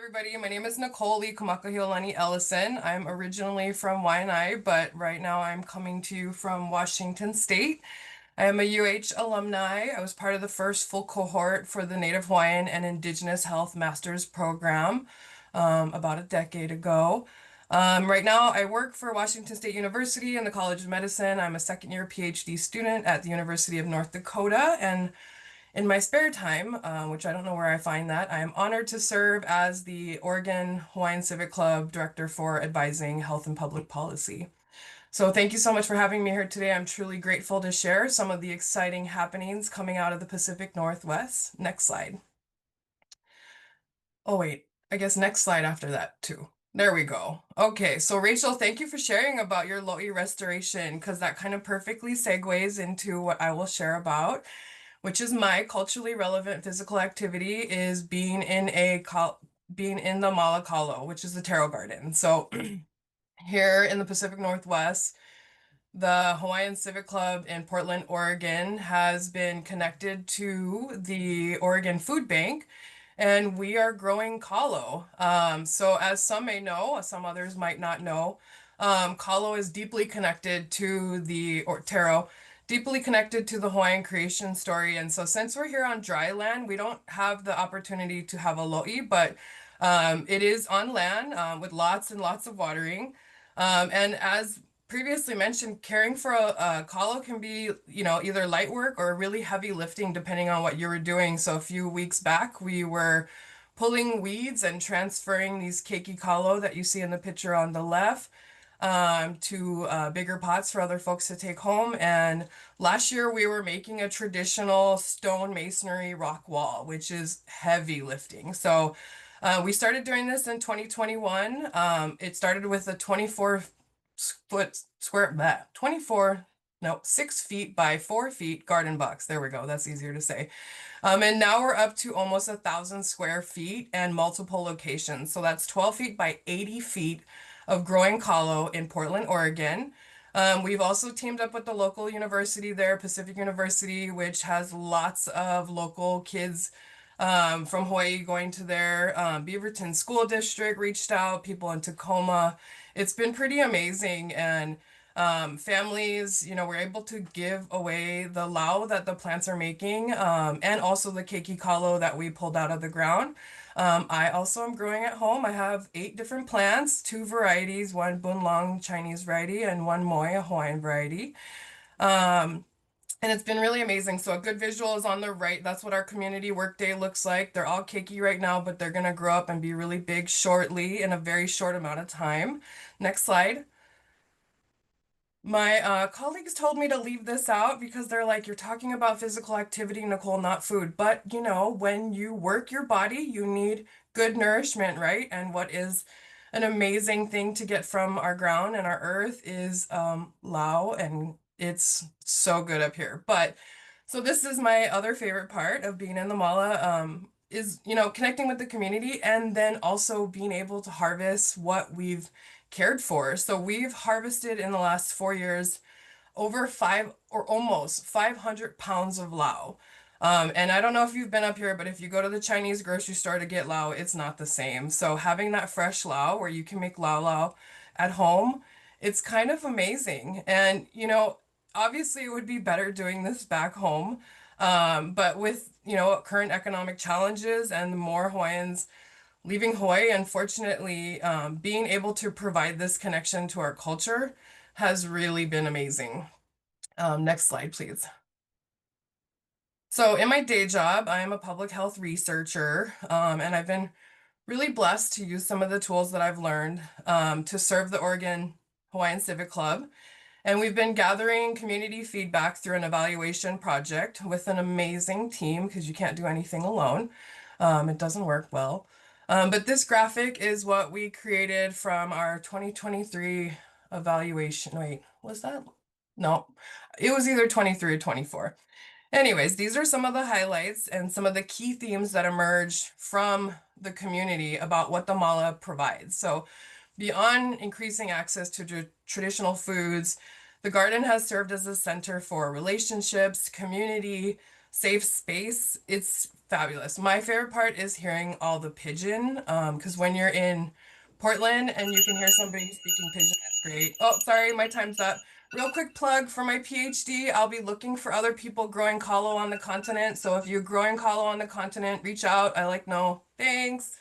everybody. My name is Nicole Ellison. I'm originally from Waianae, but right now I'm coming to you from Washington State. I am a UH alumni. I was part of the first full cohort for the Native Hawaiian and Indigenous Health Master's Program about a decade ago. Right now, I work for Washington State University in the College of Medicine. I'm a second year PhD student at the University of North Dakota, and in my spare time, which I don't know where I find that, I am honored to serve as the Oregon Hawaiian Civic Club Director for Advising Health and Public Policy. So thank you so much for having me here today. I'm truly grateful to share some of the exciting happenings coming out of the Pacific Northwest. Next slide. Oh, wait, I guess next slide after that too. There we go. Okay, so Rachel, thank you for sharing about your Lo'i restoration because that kind of perfectly segues into what I will share about, which is my culturally relevant physical activity is being in the Malakalo, which is the tarot garden. So here in the Pacific Northwest, the Hawaiian Civic Club in Portland, Oregon has been connected to the Oregon Food Bank, and we are growing kalo. So as some may know, some others might not know, kalo is deeply connected to or taro, deeply connected to the Hawaiian creation story. And so since we're here on dry land, we don't have the opportunity to have a lo'i, but it is on land with lots and lots of watering. And as previously mentioned, caring for a kalo can be, either light work or really heavy lifting depending on what you were doing. So a few weeks back, we were pulling weeds and transferring these keiki kalo that you see in the picture on the left to bigger pots for other folks to take home. And last year we were making a traditional stone masonry rock wall, which is heavy lifting. So we started doing this in 2021. It started with a 24 foot square, 24, no, 6 feet by 4 feet garden box. There we go. That's easier to say. And now we're up to almost 1,000 square feet and multiple locations. So that's 12 feet by 80 feet of growing kalo in Portland, Oregon. We've also teamed up with the local university there, Pacific University, which has lots of local kids from Hawaii going to their Beaverton School District, reached out, people in Tacoma. It's been pretty amazing. And families, we're able to give away the lau that the plants are making and also the keiki kalo that we pulled out of the ground. I also am growing at home. I have 8 different plants, 2 varieties, one bunlong Chinese variety and one moi, a Hawaiian variety. Um, and it's been really amazing. So a good visual is on the right. That's what our community work day looks like. They're all keiki right now, but they're going to grow up and be really big shortly in a very short amount of time. Next slide. My colleagues told me to leave this out because they're like, you're talking about physical activity, Nicole, not food. But when you work your body, you need good nourishment, right? And what is an amazing thing to get from our ground and our earth is lao, and it's so good up here. But so this is my other favorite part of being in the mala, is connecting with the community and then also being able to harvest what we've cared for. So we've harvested in the last 4 years over five or almost 500 pounds of lao. And I don't know if you've been up here, but if you go to the Chinese grocery store to get lao, it's not the same. So having that fresh lao where you can make lao at home, it's kind of amazing. And, obviously it would be better doing this back home. But with, current economic challenges and more Hawaiians leaving Hawaii, unfortunately, being able to provide this connection to our culture has really been amazing. Next slide, please. So in my day job, I am a public health researcher, and I've been really blessed to use some of the tools that I've learned to serve the Oregon Hawaiian Civic Club. And we've been gathering community feedback through an evaluation project with an amazing team because you can't do anything alone. It doesn't work well. But this graphic is what we created from our 2023 evaluation. Wait, was that? No, it was either 23 or 24. Anyways, these are some of the highlights and some of the key themes that emerged from the community about what the mala provides. So beyond increasing access to traditional foods, the garden has served as a center for relationships, community, safe space, it's fabulous. My favorite part is hearing all the pigeon, because when you're in Portland and you can hear somebody speaking pigeon, it's great. Oh, sorry, my time's up. Real quick plug for my PhD. I'll be looking for other people growing kalo on the continent. So if you're growing kalo on the continent, reach out. I like no. Thanks.